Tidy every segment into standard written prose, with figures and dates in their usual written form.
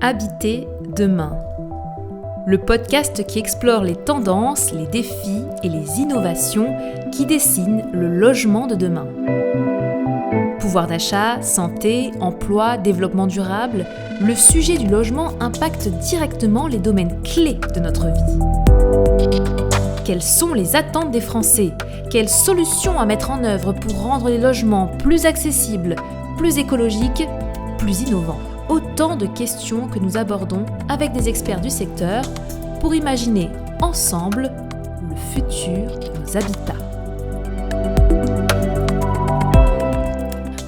Habiter demain. Le podcast qui explore les tendances, les défis et les innovations qui dessinent le logement de demain. Pouvoir d'achat, santé, emploi, développement durable, le sujet du logement impacte directement les domaines clés de notre vie. Quelles sont les attentes des Français ? Quelles solutions à mettre en œuvre pour rendre les logements plus accessibles, plus écologiques, plus innovants ? Autant de questions que nous abordons avec des experts du secteur pour imaginer ensemble le futur de nos habitats.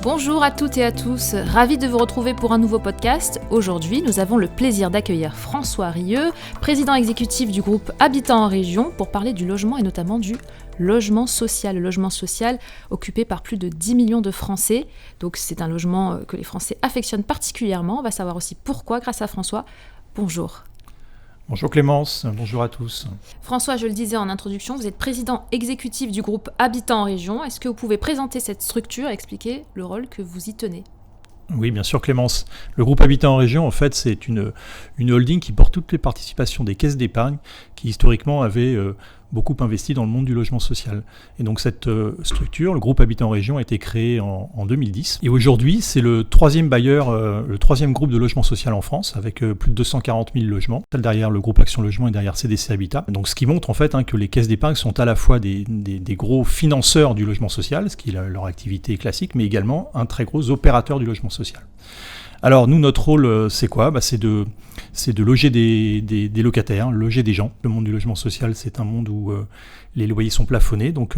Bonjour à toutes et à tous, ravi de vous retrouver pour un nouveau podcast. Aujourd'hui, nous avons le plaisir d'accueillir François Rieu, président exécutif du groupe Habitants en Région, pour parler du logement et notamment du logement social. Le logement social occupé par plus de 10 millions de Français. Donc c'est un logement que les Français affectionnent particulièrement. On va savoir aussi pourquoi grâce à François. Bonjour. Bonjour Clémence, bonjour à tous. François, je le disais en introduction, vous êtes président exécutif du groupe Habitants en Région. Est-ce que vous pouvez présenter cette structure et expliquer le rôle que vous y tenez ? Oui, bien sûr Clémence. Le groupe Habitants en Région, en fait, c'est une holding qui porte toutes les participations des caisses d'épargne qui historiquement avaient beaucoup investi dans le monde du logement social. Et donc cette structure, le groupe Habitants en Région, a été créé en 2010. Et aujourd'hui, c'est le troisième bailleur, le troisième groupe de logement social en France, avec plus de 240 000 logements. Derrière le groupe Action Logement et derrière CDC Habitat. Donc ce qui montre en fait que les caisses d'épargne sont à la fois des gros financeurs du logement social, ce qui est leur activité classique, mais également un très gros opérateur du logement social. Alors nous, notre rôle, c'est quoi ? C'est de loger des locataires, loger des gens. Le monde du logement social, c'est un monde où les loyers sont plafonnés, donc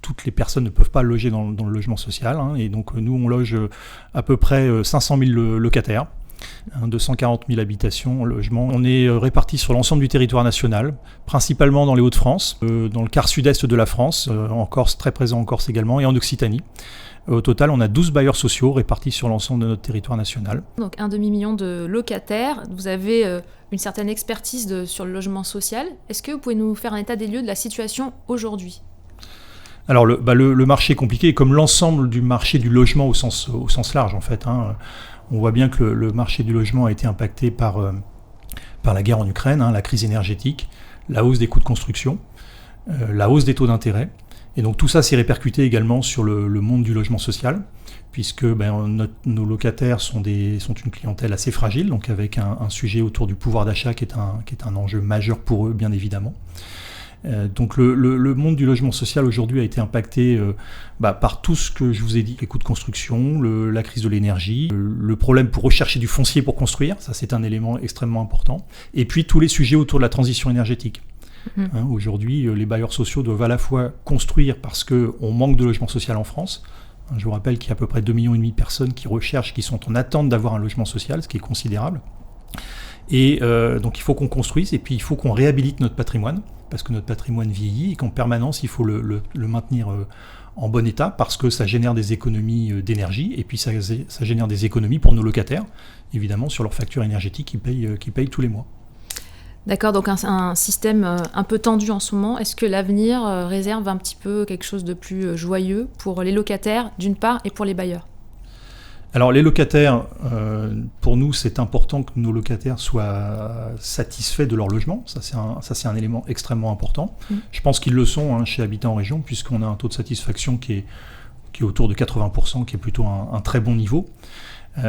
toutes les personnes ne peuvent pas loger dans le logement social. Et donc nous, on loge à peu près 500 000 locataires, 240 000 habitations, logements. On est répartis sur l'ensemble du territoire national, principalement dans les Hauts-de-France, dans le quart sud-est de la France, en Corse, très présent en Corse également, et en Occitanie. Au total, on a 12 bailleurs sociaux répartis sur l'ensemble de notre territoire national. Donc un demi-million de locataires. Vous avez une certaine expertise sur le logement social. Est-ce que vous pouvez nous faire un état des lieux de la situation aujourd'hui ? Alors le marché est compliqué, comme l'ensemble du marché du logement au sens large en fait. On voit bien que le marché du logement a été impacté par la guerre en Ukraine, la crise énergétique, la hausse des coûts de construction, la hausse des taux d'intérêt. Et donc tout ça s'est répercuté également sur le monde du logement social, puisque nos locataires sont une clientèle assez fragile, donc avec un sujet autour du pouvoir d'achat qui est un enjeu majeur pour eux, bien évidemment. Donc le monde du logement social aujourd'hui a été impacté par tout ce que je vous ai dit, les coûts de construction, la crise de l'énergie, le problème pour rechercher du foncier pour construire, ça c'est un élément extrêmement important, et puis tous les sujets autour de la transition énergétique. Aujourd'hui, les bailleurs sociaux doivent à la fois construire parce qu'on manque de logement social en France. Je vous rappelle qu'il y a à peu près 2,5 millions de personnes qui recherchent, qui sont en attente d'avoir un logement social, ce qui est considérable. Et donc il faut qu'on construise et puis il faut qu'on réhabilite notre patrimoine, parce que notre patrimoine vieillit et qu'en permanence il faut le maintenir en bon état, parce que ça génère des économies d'énergie et puis ça génère des économies pour nos locataires, évidemment sur leur facture énergétique qu'ils payent tous les mois. D'accord, donc un système un peu tendu en ce moment. Est-ce que l'avenir réserve un petit peu quelque chose de plus joyeux pour les locataires, d'une part, et pour les bailleurs ? Alors les locataires, pour nous, c'est important que nos locataires soient satisfaits de leur logement. Ça, c'est un élément extrêmement important. Je pense qu'ils le sont chez Habitants en Région, puisqu'on a un taux de satisfaction qui est autour de 80%, qui est plutôt un très bon niveau.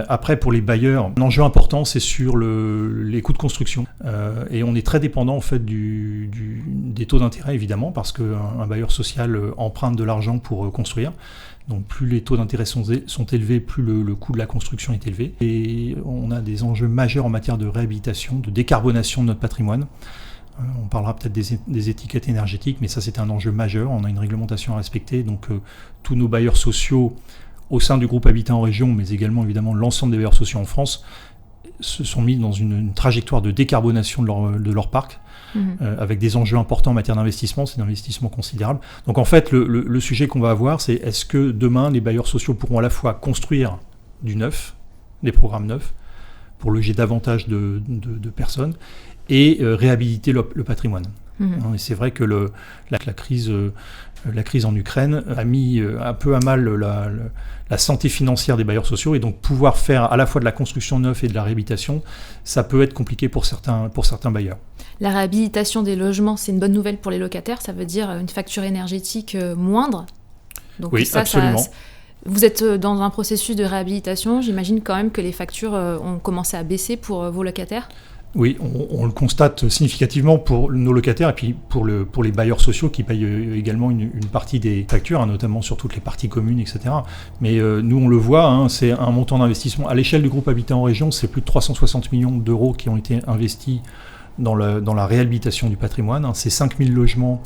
Après, pour les bailleurs, un enjeu important, c'est sur les coûts de construction. Et on est très dépendant en fait des taux d'intérêt, évidemment, parce qu'un bailleur social emprunte de l'argent pour construire. Donc plus les taux d'intérêt sont élevés, plus le coût de la construction est élevé. Et on a des enjeux majeurs en matière de réhabilitation, de décarbonation de notre patrimoine. On parlera peut-être des étiquettes énergétiques, mais ça c'est un enjeu majeur. On a une réglementation à respecter. Donc tous nos bailleurs sociaux au sein du groupe Habitants en Région, mais également évidemment l'ensemble des bailleurs sociaux en France, se sont mis dans une trajectoire de décarbonation de leur parc, avec des enjeux importants en matière d'investissement, c'est un investissement considérable. Donc en fait, le sujet qu'on va avoir, c'est est-ce que demain, les bailleurs sociaux pourront à la fois construire du neuf, des programmes neufs, pour loger davantage de personnes, et réhabiliter le patrimoine. Et c'est vrai que la crise la crise en Ukraine a mis un peu à mal la santé financière des bailleurs sociaux, et donc pouvoir faire à la fois de la construction neuve et de la réhabilitation, ça peut être compliqué pour certains bailleurs. La réhabilitation des logements, c'est une bonne nouvelle pour les locataires, ça veut dire une facture énergétique moindre. Donc oui, absolument. Vous êtes dans un processus de réhabilitation, j'imagine quand même que les factures ont commencé à baisser pour vos locataires. Oui, on le constate significativement pour nos locataires et puis pour les bailleurs sociaux qui payent également une partie des factures, notamment sur toutes les parties communes, etc. Mais nous, on le voit, c'est un montant d'investissement. À l'échelle du groupe Habitat en Région, c'est plus de 360 millions d'euros qui ont été investis dans la réhabilitation du patrimoine. C'est 5000 logements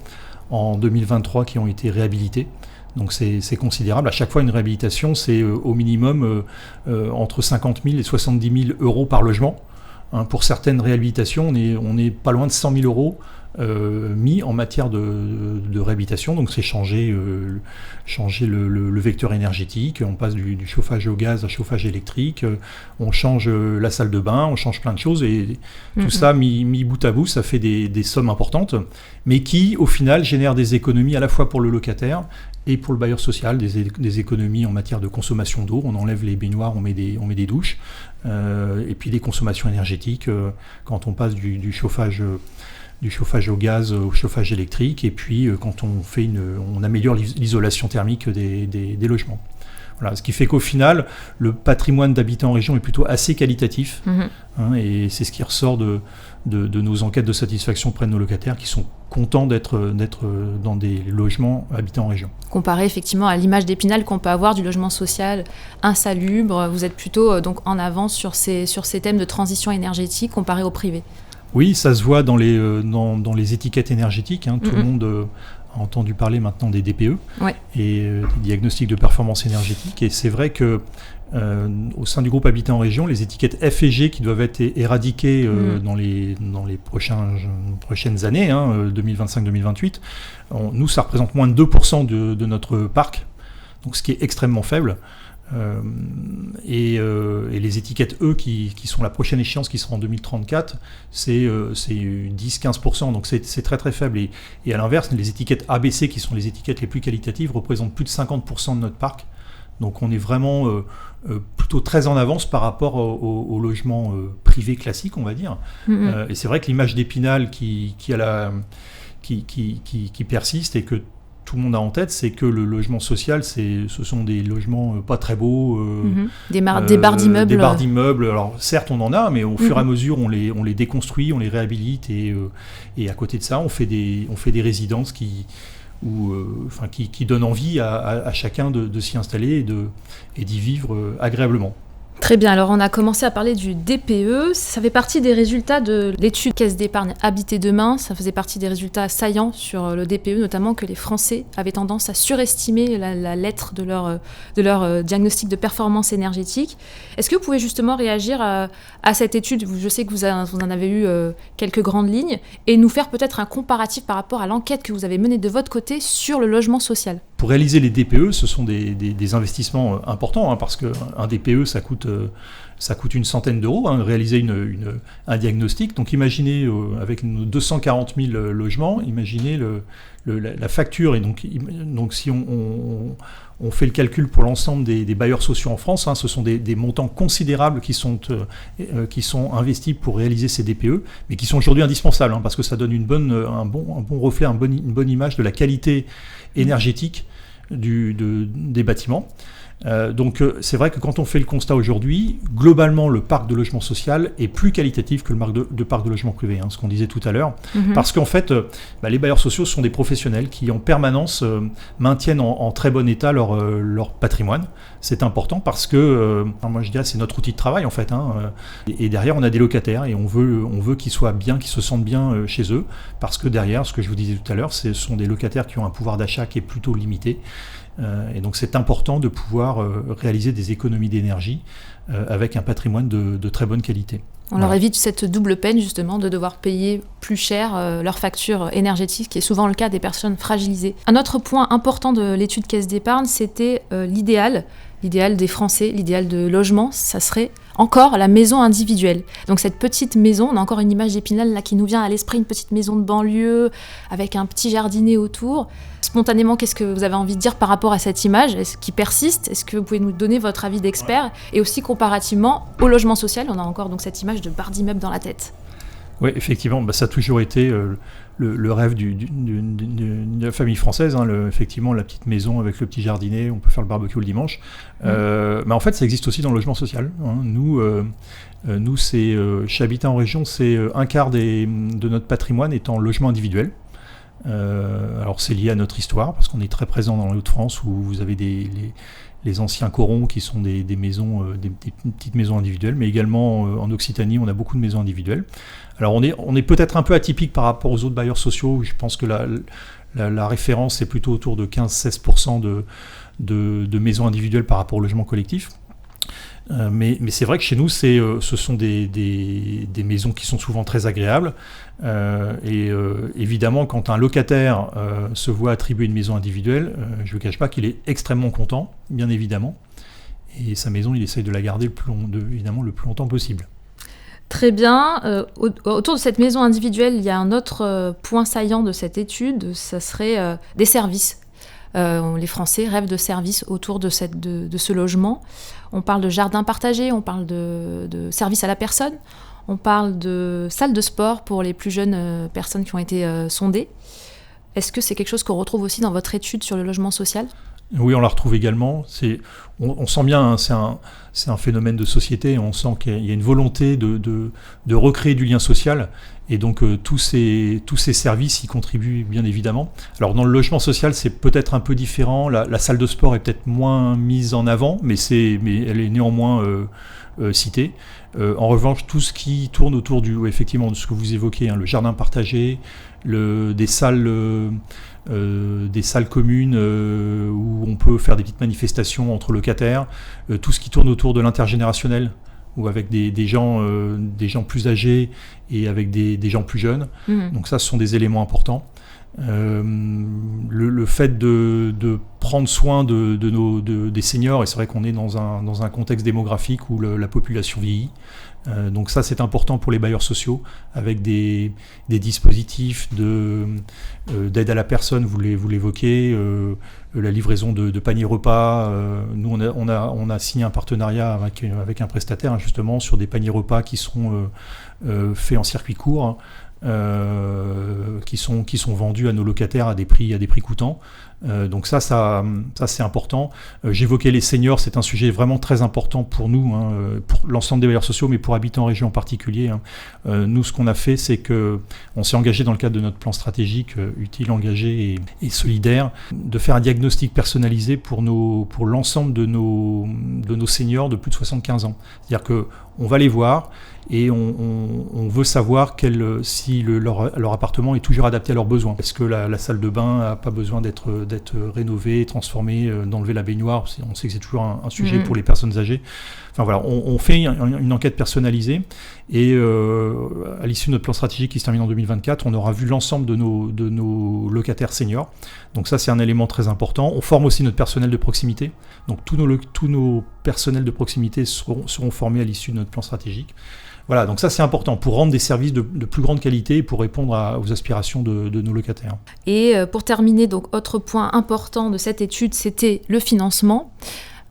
en 2023 qui ont été réhabilités. Donc c'est considérable. À chaque fois, une réhabilitation, c'est au minimum entre 50 000 et 70 000 euros par logement. Pour certaines réhabilitations, on est pas loin de 100 000 euros mis en matière de réhabilitation. Donc c'est changer le vecteur énergétique, on passe du chauffage au gaz à chauffage électrique, on change la salle de bain, on change plein de choses, et tout ça mis bout à bout, ça fait des sommes importantes, mais qui au final génèrent des économies à la fois pour le locataire et pour le bailleur social, des économies en matière de consommation d'eau. On enlève les baignoires, on met des douches, et puis des consommations énergétiques quand on passe du chauffage au gaz au chauffage électrique, et puis quand on améliore l'isolation thermique des logements. Voilà, ce qui fait qu'au final, le patrimoine d'habitat en région est plutôt assez qualitatif, et c'est ce qui ressort de nos enquêtes de satisfaction auprès de nos locataires qui sont contents d'être dans des logements habitant en région. Comparé effectivement à l'image d'Épinal qu'on peut avoir du logement social insalubre, vous êtes plutôt donc en avance sur ces thèmes de transition énergétique comparé au privé. Oui, ça se voit dans les étiquettes énergétiques. Tout le monde a entendu parler maintenant des DPE et des diagnostics de performance énergétique. Et c'est vrai que au sein du groupe Habitat en Région, les étiquettes F et G qui doivent être éradiquées dans les prochaines années, 2025-2028, nous, ça représente moins de 2% de notre parc, donc ce qui est extrêmement faible. Et les étiquettes E qui sont la prochaine échéance qui sera en 2034, c'est 10-15%, donc c'est très très faible. Et à l'inverse, les étiquettes ABC qui sont les étiquettes les plus qualitatives représentent plus de 50% de notre parc. Donc on est vraiment plutôt très en avance par rapport au logement privé classique, on va dire. Et c'est vrai que l'image d'Épinal qui persiste et que tout le monde a en tête, c'est que le logement social, ce sont des logements pas très beaux. Des barres d'immeubles. Des barres d'immeubles. Alors certes, on en a, mais au fur et à mesure, on les déconstruit, on les réhabilite, et à côté de ça, on fait des résidences qui donnent envie à chacun de s'y installer et d'y vivre agréablement. Très bien, alors on a commencé à parler du DPE, ça fait partie des résultats de l'étude Caisse d'épargne Habiter Demain, ça faisait partie des résultats saillants sur le DPE, notamment que les Français avaient tendance à surestimer la lettre de leur diagnostic de performance énergétique. Est-ce que vous pouvez justement réagir à cette étude ? Je sais que vous en avez eu quelques grandes lignes, et nous faire peut-être un comparatif par rapport à l'enquête que vous avez menée de votre côté sur le logement social. Pour réaliser les DPE, ce sont des investissements importants, parce qu'un DPE, ça coûte une centaine d'euros, réaliser un diagnostic. Donc imaginez, avec nos 240 000 logements, imaginez la facture. Et donc si on fait le calcul pour l'ensemble des bailleurs sociaux en France, ce sont des montants considérables qui sont investis pour réaliser ces DPE, mais qui sont aujourd'hui indispensables, parce que ça donne un bon reflet, une bonne image de la qualité énergétique des bâtiments. Donc c'est vrai que quand on fait le constat aujourd'hui, globalement le parc de logement social est plus qualitatif que le parc de logement privé, ce qu'on disait tout à l'heure, parce qu'en fait les bailleurs sociaux sont des professionnels qui en permanence maintiennent en très bon état leur patrimoine. C'est important parce que moi je dirais c'est notre outil de travail en fait, et derrière on a des locataires et on veut qu'ils soient bien, qu'ils se sentent bien chez eux, parce que derrière, ce que je vous disais tout à l'heure, ce sont des locataires qui ont un pouvoir d'achat qui est plutôt limité. Et donc c'est important de pouvoir réaliser des économies d'énergie avec un patrimoine de très bonne qualité. On leur évite cette double peine justement de devoir payer plus cher leur facture énergétique, qui est souvent le cas des personnes fragilisées. Un autre point important de l'étude Caisse d'épargne, c'était l'idéal des Français, l'idéal de logement, ça serait encore la maison individuelle. Donc cette petite maison, on a encore une image d'Épinal là qui nous vient à l'esprit, une petite maison de banlieue avec un petit jardinet autour. spontanément, qu'est-ce que vous avez envie de dire par rapport à cette image ? Est-ce qu'il persiste ? Est-ce que vous pouvez nous donner votre avis d'expert ? Et aussi comparativement au logement social, on a encore donc cette image de barre d'immeuble dans la tête. Oui, effectivement, ça a toujours été le rêve de la famille française, effectivement, la petite maison avec le petit jardinet, on peut faire le barbecue le dimanche. Mais en fait, ça existe aussi dans le logement social. Nous, chez Habitat en région, c'est un quart de notre patrimoine est en logement individuel. Alors c'est lié à notre histoire, parce qu'on est très présent dans les Hauts-de-France, où vous avez les anciens corons qui sont des maisons, des petites maisons individuelles, mais également en Occitanie, on a beaucoup de maisons individuelles. Alors on est peut-être un peu atypique par rapport aux autres bailleurs sociaux. Je pense que la référence est plutôt autour de 15-16% de maisons individuelles par rapport au logement collectif. Mais c'est vrai que chez nous, ce sont des maisons qui sont souvent très agréables. Évidemment, quand un locataire se voit attribuer une maison individuelle, je ne vous cache pas qu'il est extrêmement content, bien évidemment. Et sa maison, il essaye de la garder évidemment le plus longtemps possible. Très bien. Autour de cette maison individuelle, il y a un autre point saillant de cette étude, ça serait des services. Les Français rêvent de services autour de ce logement. On parle de jardin partagé, on parle de services à la personne, on parle de salles de sport pour les plus jeunes personnes qui ont été sondées. Est-ce que c'est quelque chose qu'on retrouve aussi dans votre étude sur le logement social ? Oui, on la retrouve également. On sent bien, c'est un phénomène de société. On sent qu'il y a une volonté de recréer du lien social. Et donc, tous ces services y contribuent bien évidemment. Alors, dans le logement social, c'est peut-être un peu différent. La salle de sport est peut-être moins mise en avant, mais elle est néanmoins citée. En revanche, tout ce qui tourne autour effectivement, de ce que vous évoquez, le jardin partagé, des salles communes où on peut faire des petites manifestations entre locataires, tout ce qui tourne autour de l'intergénérationnel, ou avec des gens plus âgés et avec des gens plus jeunes. Donc ça, ce sont des éléments importants. Le fait de prendre soin des seniors, et c'est vrai qu'on est dans un contexte démographique où la population vieillit. Donc ça, c'est important pour les bailleurs sociaux, avec des dispositifs d'aide à la personne, vous l'évoquez, la livraison de paniers repas. Nous, on a signé un partenariat avec un prestataire, justement, sur des paniers repas qui seront faits en circuit court, qui sont vendus à nos locataires à des prix coûtants. Donc ça c'est important. J'évoquais les seniors, c'est un sujet vraiment très important pour nous, pour l'ensemble des bailleurs sociaux, mais pour Habitat en région en particulier. Nous, ce qu'on a fait, c'est qu'on s'est engagé dans le cadre de notre plan stratégique utile, engagé et solidaire, de faire un diagnostic personnalisé pour l'ensemble de nos seniors de plus de 75 ans. C'est-à-dire qu'on va les voir et on veut savoir si leur appartement est toujours adapté à leurs besoins. Est-ce que la salle de bain n'a pas besoin d'être rénovée, transformée, d'enlever la baignoire ? On sait que c'est toujours un sujet pour les personnes âgées. Enfin voilà, on fait une enquête personnalisée et à l'issue de notre plan stratégique qui se termine en 2024, on aura vu l'ensemble de nos locataires seniors. Donc ça, c'est un élément très important. On forme aussi notre personnel de proximité. Donc tous nos personnels de proximité seront formés à l'issue de notre plan stratégique. Voilà, donc ça c'est important pour rendre des services de plus grande qualité et pour répondre aux aspirations de nos locataires. Et pour terminer, donc autre point important de cette étude, c'était le financement.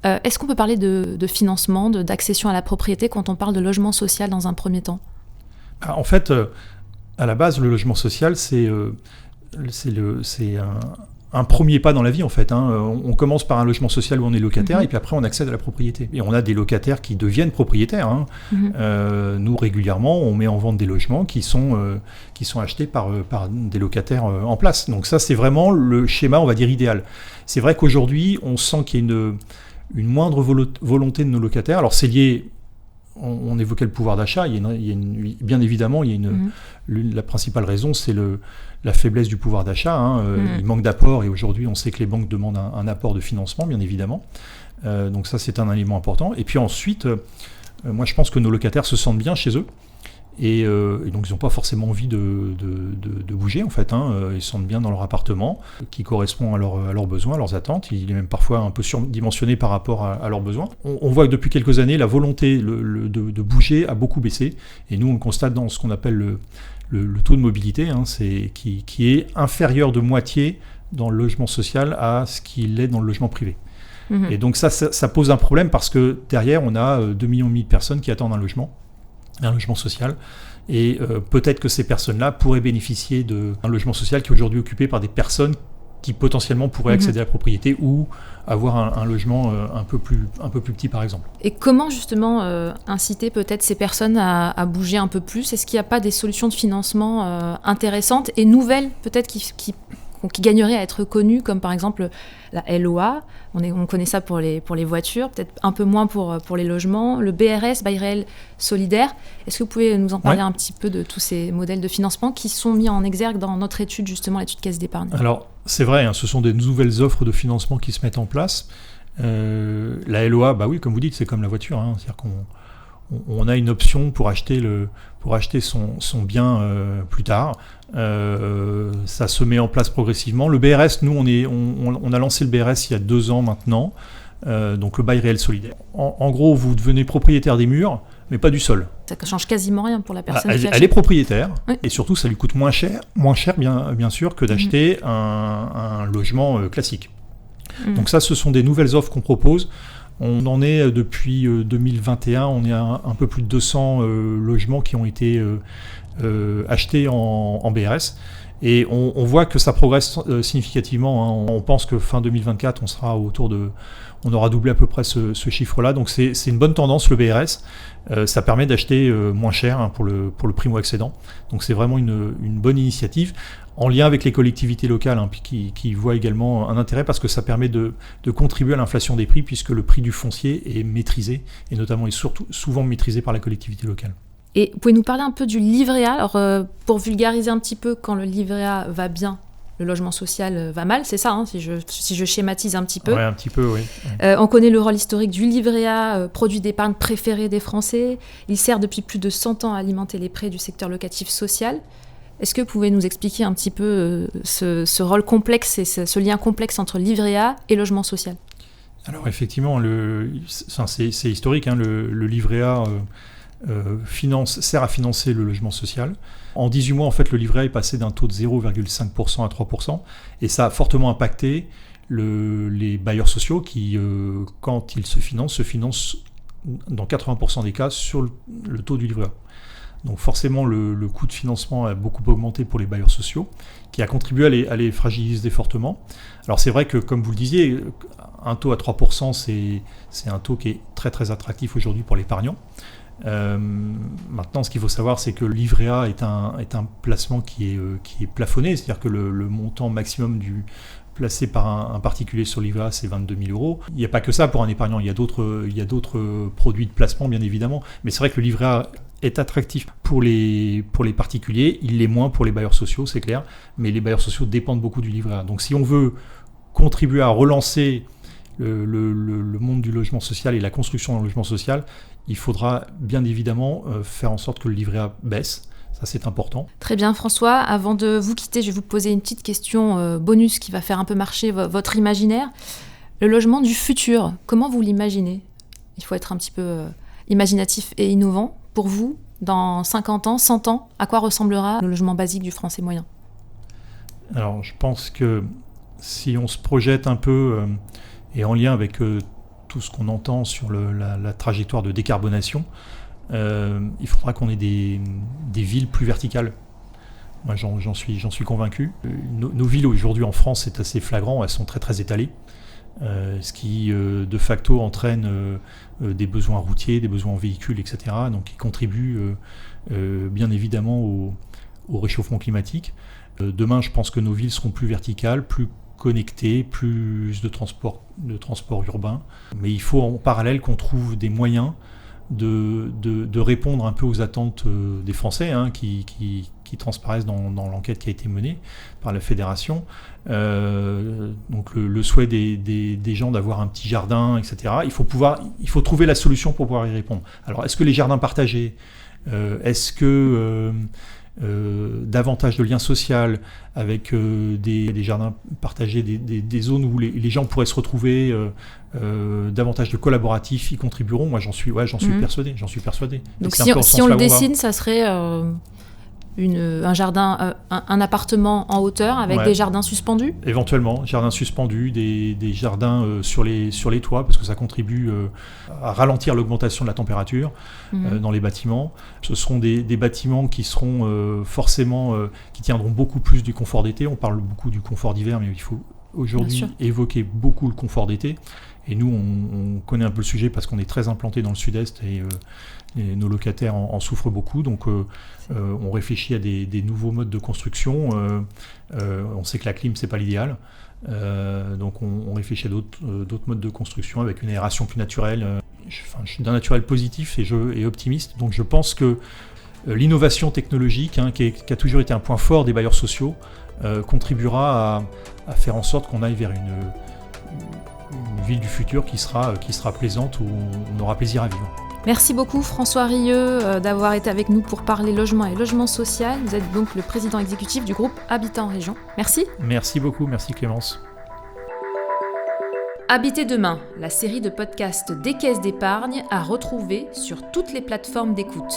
Est-ce qu'on peut parler de financement, d'accession à la propriété quand on parle de logement social dans un premier temps ? En fait, à la base, le logement social, c'est un premier pas dans la vie en fait. On commence par un logement social où on est locataire et puis après on accède à la propriété. Et on a des locataires qui deviennent propriétaires. Nous régulièrement on met en vente des logements qui sont achetés par des locataires en place. Donc ça c'est vraiment le schéma on va dire idéal. C'est vrai qu'aujourd'hui on sent qu'il y a une moindre volonté de nos locataires. Alors c'est lié. On évoquait le pouvoir d'achat. Bien évidemment, la principale raison, c'est la faiblesse du pouvoir d'achat. Il manque d'apport et aujourd'hui, on sait que les banques demandent un apport de financement, bien évidemment. Donc ça, c'est un élément important. Et puis ensuite, moi, je pense que nos locataires se sentent bien chez eux. Et donc, ils n'ont pas forcément envie de bouger, en fait. Ils se sentent bien dans leur appartement, qui correspond à leurs besoins, à leurs attentes. Il est même parfois un peu surdimensionné par rapport à leurs besoins. On voit que depuis quelques années, la volonté de bouger a beaucoup baissé. Et nous, on le constate dans ce qu'on appelle le taux de mobilité, qui est inférieur de moitié dans le logement social à ce qu'il est dans le logement privé. Et donc ça pose un problème parce que derrière, on a 2,5 millions de personnes qui attendent un logement social. Et peut-être que ces personnes-là pourraient bénéficier d'un logement social qui est aujourd'hui occupé par des personnes qui potentiellement pourraient accéder à la propriété ou avoir un logement un peu plus petit, par exemple. Et comment justement inciter peut-être ces personnes à bouger un peu plus ? Est-ce qu'il n'y a pas des solutions de financement intéressantes et nouvelles, peut-être qui gagneraient à être connues, comme par exemple la LOA, on connaît ça pour les voitures, peut-être un peu moins pour les logements, le BRS, bail réel solidaire. Est-ce que vous pouvez nous en parler un petit peu de tous ces modèles de financement qui sont mis en exergue dans notre étude, justement l'étude Caisse d'épargne ? Alors, c'est vrai, ce sont des nouvelles offres de financement qui se mettent en place. La LOA, oui, comme vous dites, c'est comme la voiture, c'est-à-dire qu'on a une option pour acheter son bien plus tard. Ça se met en place progressivement. Le BRS, nous, on a lancé le BRS il y a 2 ans maintenant, donc le bail réel solidaire. En gros, vous devenez propriétaire des murs, mais pas du sol. Ça ne change quasiment rien pour la personne qui achète. Elle est propriétaire, et surtout, ça lui coûte moins cher bien sûr, que d'acheter un logement classique. Donc ça, ce sont des nouvelles offres qu'on propose. On en est depuis 2021, on est à un peu plus de 200 logements qui ont été achetés en BRS. Et on voit que ça progresse significativement. On pense que fin 2024, on aura doublé à peu près ce chiffre-là. Donc c'est une bonne tendance, le BRS. Ça permet d'acheter moins cher pour le primo-accédant. Donc c'est vraiment une bonne initiative, en lien avec les collectivités locales, qui voient également un intérêt, parce que ça permet de contribuer à l'inflation des prix, puisque le prix du foncier est maîtrisé, et notamment est surtout souvent maîtrisé par la collectivité locale. Et vous pouvez nous parler un peu du livret A ? Alors, pour vulgariser un petit peu, quand le livret A va bien, le logement social va mal, c'est ça, si je schématise un petit peu. Oui, un petit peu, oui. On connaît le rôle historique du livret A, produit d'épargne préféré des Français. Il sert depuis plus de 100 ans à alimenter les prêts du secteur locatif social. Est-ce que vous pouvez nous expliquer un petit peu ce rôle complexe et ce lien complexe entre livret A et logement social ? Alors effectivement, c'est historique, le livret A sert à financer le logement social. En 18 mois, en fait, le livret A est passé d'un taux de 0,5% à 3%, et ça a fortement impacté les bailleurs sociaux qui, quand ils se financent dans 80% des cas sur le taux du livret A. Donc forcément, le coût de financement a beaucoup augmenté pour les bailleurs sociaux, qui a contribué à les fragiliser fortement. Alors c'est vrai que, comme vous le disiez, un taux à 3%, c'est un taux qui est très très attractif aujourd'hui pour l'épargnant. Maintenant, ce qu'il faut savoir, c'est que le livret A est un placement qui est plafonné, c'est-à-dire que le montant maximum placé par un particulier sur le livret A, c'est 22 000 €. Il n'y a pas que ça pour un épargnant, il y a d'autres produits de placement, bien évidemment, mais c'est vrai que le livret A est attractif pour les particuliers, il l'est moins pour les bailleurs sociaux, c'est clair, mais les bailleurs sociaux dépendent beaucoup du livret A. Donc si on veut contribuer à relancer le monde du logement social et la construction d'un logement social, il faudra bien évidemment faire en sorte que le livret A baisse. Ça, c'est important. Très bien, François. Avant de vous quitter, je vais vous poser une petite question bonus qui va faire un peu marcher votre imaginaire. Le logement du futur, comment vous l'imaginez ? Il faut être un petit peu imaginatif et innovant. Pour vous, dans 50 ans, 100 ans, à quoi ressemblera le logement basique du Français moyen ? Alors, je pense que si on se projette un peu, et en lien avec tout ce qu'on entend sur la trajectoire de décarbonation, il faudra qu'on ait des villes plus verticales. Moi, j'en suis convaincu. Nos villes aujourd'hui en France, c'est assez flagrant, elles sont très très étalées, ce qui de facto entraîne des besoins routiers, des besoins en véhicules, etc. Donc qui contribuent bien évidemment au réchauffement climatique. Demain, je pense que nos villes seront plus verticales, plus connectées, plus de transport urbain. Mais il faut en parallèle qu'on trouve des moyens de répondre un peu aux attentes des Français, qui transparaissent dans l'enquête qui a été menée par la Fédération. Donc le souhait des gens d'avoir un petit jardin, etc. Il faut trouver la solution pour pouvoir y répondre. Alors, est-ce que les jardins partagés, est-ce que davantage de liens sociaux avec des jardins partagés, des zones où les gens pourraient se retrouver, davantage de collaboratifs y contribueront. Moi, j'en suis persuadé. Donc si on le dessine, ça serait un jardin, un appartement en hauteur avec des jardins suspendus ? Éventuellement, jardins suspendus, des jardins sur les toits, parce que ça contribue à ralentir l'augmentation de la température dans les bâtiments. Ce seront des bâtiments qui seront forcément, qui tiendront beaucoup plus du confort d'été. On parle beaucoup du confort d'hiver, mais il faut aujourd'hui évoquer beaucoup le confort d'été. Et nous, on connaît un peu le sujet parce qu'on est très implanté dans le sud-est et nos locataires en souffrent beaucoup. Donc, on réfléchit à des nouveaux modes de construction. On sait que la clim, c'est pas l'idéal. Donc, on réfléchit à d'autres modes de construction avec une aération plus naturelle. Je suis d'un naturel positif et optimiste. Donc, je pense que l'innovation technologique, qui a toujours été un point fort des bailleurs sociaux, contribuera à faire en sorte qu'on aille vers une ville du futur qui sera plaisante, où on aura plaisir à vivre. Merci beaucoup François Rieu d'avoir été avec nous pour parler logement et logement social. Vous êtes donc le président exécutif du groupe Habitat en Région. Merci. Merci beaucoup, merci Clémence. Habiter demain, la série de podcasts des caisses d'épargne à retrouver sur toutes les plateformes d'écoute.